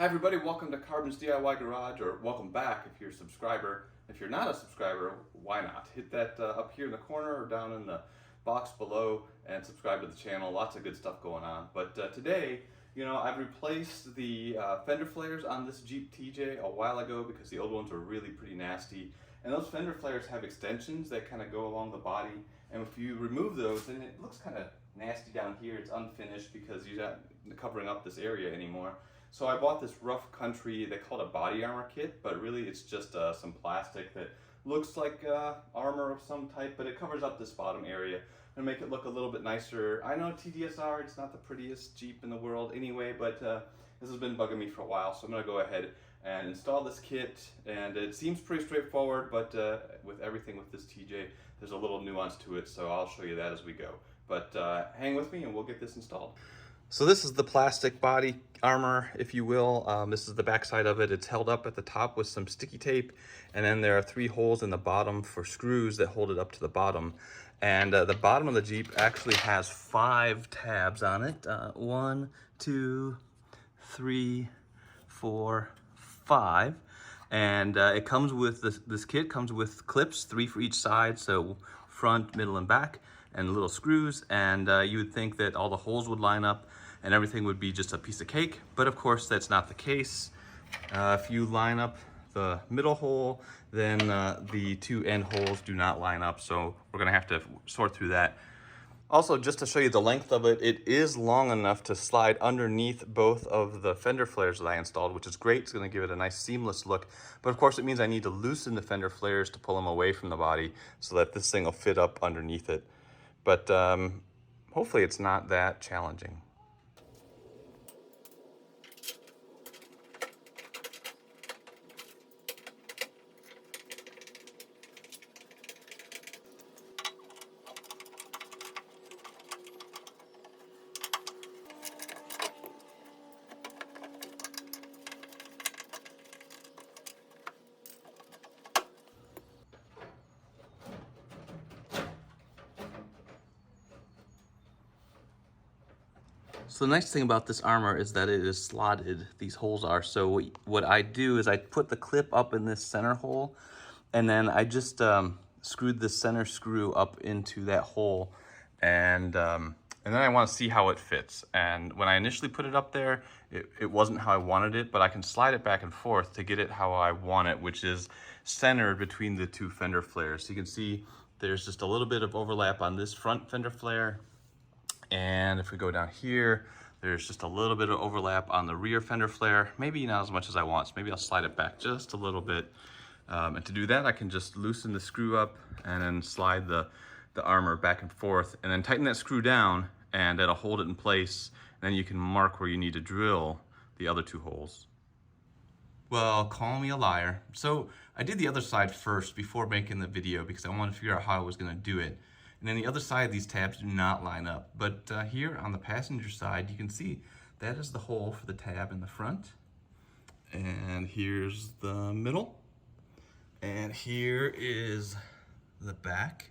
Hi everybody, welcome to Carbon's DIY Garage, or welcome back if you're a subscriber. If you're not a subscriber, why not? Hit that up here in the corner or down in the box below and subscribe to the channel. Lots of good stuff going on. But today, I've replaced the fender flares on this Jeep TJ a while ago because the old ones were really pretty nasty. And those fender flares have extensions that kind of go along the body. And if you remove those, then it looks kind of nasty down here. It's unfinished because you're not covering up this area anymore. So I bought this Rough Country, they call it a body armor kit, but really it's just some plastic that looks like armor of some type, but it covers up this bottom area and make it look a little bit nicer. I know TDSR, it's not the prettiest Jeep in the world anyway, but this has been bugging me for a while, so I'm gonna go ahead and install this kit. And it seems pretty straightforward, but with everything with this TJ, there's a little nuance to it, so I'll show you that as we go. But hang with me and we'll get this installed. So this is the plastic body armor, if you will. This is the back side of it. It's held up at the top with some sticky tape, and then there are 3 holes in the bottom for screws that hold it up to the bottom. And the bottom of the Jeep actually has 5 tabs on it. 1, 2, 3, 4, 5. And it comes with, this kit comes with clips, 3 for each side, so front, middle, and back, and little screws. And you would think that all the holes would line up and everything would be just a piece of cake, but of course that's not the case. If you line up the middle hole, then the 2 end holes do not line up, so we're gonna have to sort through that. Also, just to show you the length of it, it is long enough to slide underneath both of the fender flares that I installed, which is great. It's gonna give it a nice seamless look, but of course it means I need to loosen the fender flares to pull them away from the body so that this thing will fit up underneath it. But hopefully it's not that challenging. So the nice thing about this armor is that it is slotted, these holes are. So what I do is I put the clip up in this center hole, and then I just screwed the center screw up into that hole, and then I want to see how it fits. And when I initially put it up there, it wasn't how I wanted it, but I can slide it back and forth to get it how I want it, which is centered between the 2 fender flares. So you can see there's just a little bit of overlap on this front fender flare. And if we go down here, there's just a little bit of overlap on the rear fender flare. Maybe not as much as I want, so maybe I'll slide it back just a little bit. And to do that, I can just loosen the screw up and then slide the armor back and forth, and then tighten that screw down, and that'll hold it in place. And then you can mark where you need to drill the other 2 holes. Well, call me a liar. So I did the other side first before making the video because I wanted to figure out how I was gonna do it. And then the other side, these tabs do not line up. But here on the passenger side, you can see that is the hole for the tab in the front. And here's the middle. And here is the back.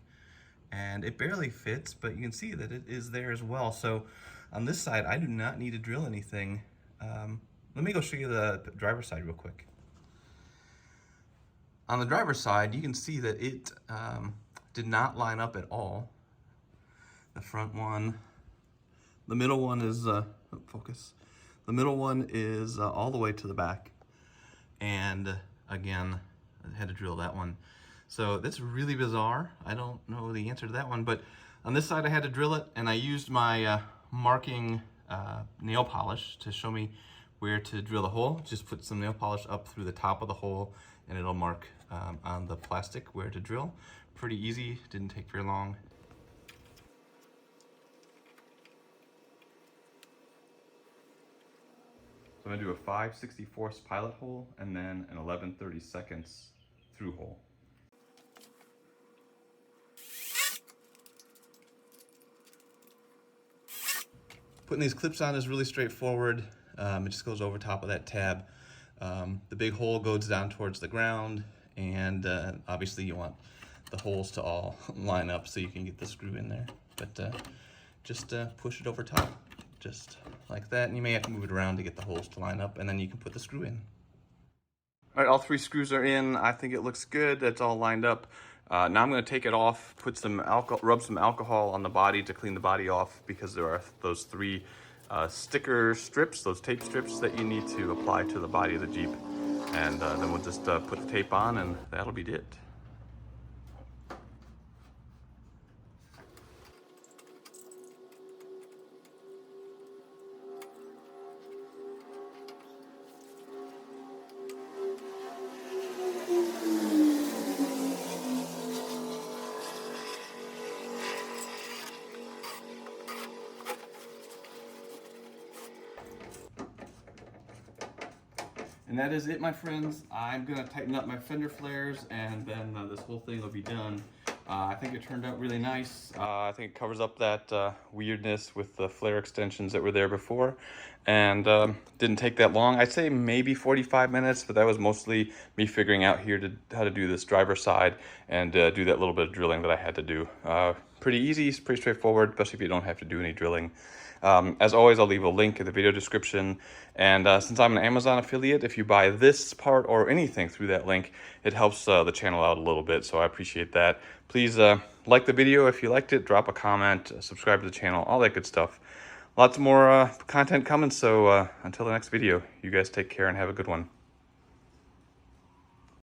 And it barely fits, but you can see that it is there as well. So on this side, I do not need to drill anything. Let me go show you the driver's side real quick. On the driver's side, you can see that it did not line up at all. The front one, the middle one is, focus. The middle one is all the way to the back. And again, I had to drill that one. So that's really bizarre. I don't know the answer to that one, but on this side I had to drill it, and I used my marking nail polish to show me where to drill the hole. Just put some nail polish up through the top of the hole, and it'll mark on the plastic where to drill. Pretty easy, didn't take very long. So I'm gonna do a 5/64 pilot hole and then an 11/32 through hole. Putting these clips on is really straightforward. It just goes over top of that tab. The big hole goes down towards the ground, and obviously you want the holes to all line up so you can get the screw in there. But just push it over top. just like that. And you may have to move it around to get the holes to line up, and then you can put the screw in. All right, all 3 screws are in. I think it looks good. That's all lined up. Now I'm going to take it off, put some alcohol, rub some alcohol on the body to clean the body off, because there are those 3 sticker strips, those tape strips that you need to apply to the body of the Jeep. And then we'll just put the tape on, and that'll be it. And that is it, my friends. I'm gonna tighten up my fender flares, and then this whole thing will be done. I think it turned out really nice. I think it covers up that weirdness with the flare extensions that were there before, and didn't take that long. I'd say maybe 45 minutes, but that was mostly me figuring out here how to do this driver side and do that little bit of drilling that I had to do. Pretty easy, pretty straightforward, especially if you don't have to do any drilling. As always, I'll leave a link in the video description. And since I'm an Amazon affiliate, if you buy this part or anything through that link, it helps the channel out a little bit. So I appreciate that. Please like the video if you liked it, drop a comment, subscribe to the channel, all that good stuff. Lots more content coming. So until the next video, you guys take care and have a good one.